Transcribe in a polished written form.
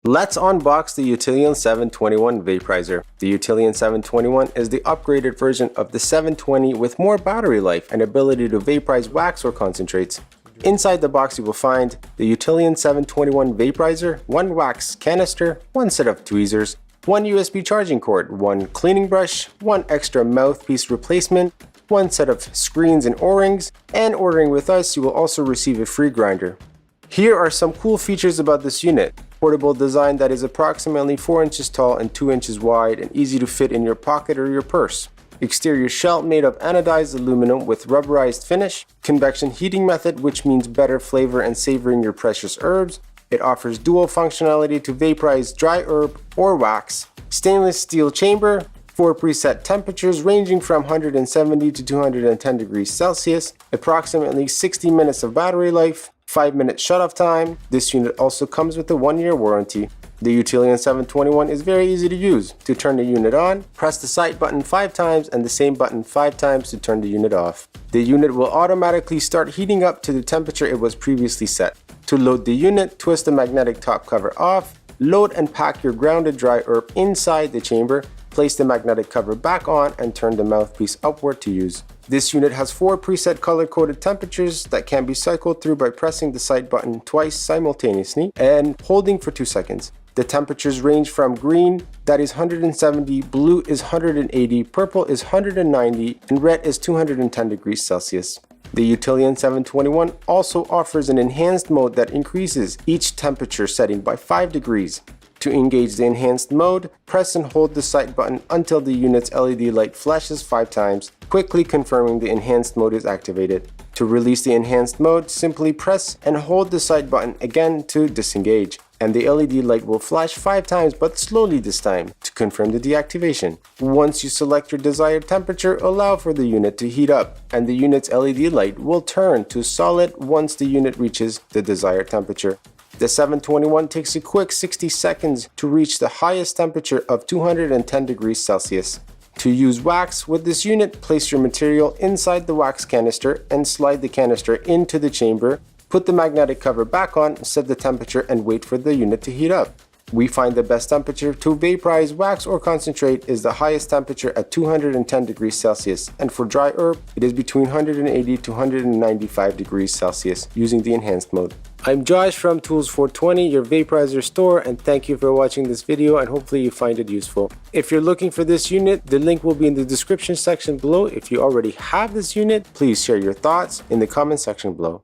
Let's unbox the Utillian 721 Vaporizer. The Utillian 721 is the upgraded version of the 720 with more battery life and ability to vaporize wax or concentrates. Inside the box you will find the Utillian 721 Vaporizer, one wax canister, one set of tweezers, one USB charging cord, one cleaning brush, one extra mouthpiece replacement, one set of screens and O-rings, and ordering with us you will also receive a free grinder. Here are some cool features about this unit. Portable design that is approximately 4 inches tall and 2 inches wide and easy to fit in your pocket or your purse. Exterior shell made of anodized aluminum with rubberized finish. Convection heating method, which means better flavor and savoring your precious herbs. It offers dual functionality to vaporize dry herb or wax. Stainless steel chamber. 4 preset temperatures ranging from 170 to 210 degrees Celsius. Approximately 60 minutes of battery life. 5-minute shutoff time. This unit also comes with a 1-year warranty. The Utillian 721 is very easy to use. To turn the unit on, press the side button 5 times and the same button 5 times to turn the unit off. The unit will automatically start heating up to the temperature it was previously set. To load the unit, twist the magnetic top cover off, load and pack your grounded dry herb inside the chamber, place the magnetic cover back on and turn the mouthpiece upward to use. This unit has 4 preset color-coded temperatures that can be cycled through by pressing the side button twice simultaneously and holding for 2 seconds. The temperatures range from green, that is 170, blue is 180, purple is 190, and red is 210 degrees Celsius. The Utillian 721 also offers an enhanced mode that increases each temperature setting by 5 degrees. To engage the enhanced mode, press and hold the side button until the unit's LED light flashes 5 times, quickly confirming the enhanced mode is activated. To release the enhanced mode, simply press and hold the side button again to disengage, and the LED light will flash 5 times but slowly this time to confirm the deactivation. Once you select your desired temperature, allow for the unit to heat up, and the unit's LED light will turn to solid once the unit reaches the desired temperature. The 721 takes a quick 60 seconds to reach the highest temperature of 210 degrees Celsius. To use wax with this unit, place your material inside the wax canister and slide the canister into the chamber. Put the magnetic cover back on, set the temperature and wait for the unit to heat up. We find the best temperature to vaporize wax or concentrate is the highest temperature at 210 degrees Celsius, and for dry herb, it is between 180 to 195 degrees Celsius using the enhanced mode. I'm Josh from Tools420, your vaporizer store, and thank you for watching this video and hopefully you find it useful. If you're looking for this unit, the link will be in the description section below. If you already have this unit, please share your thoughts in the comment section below.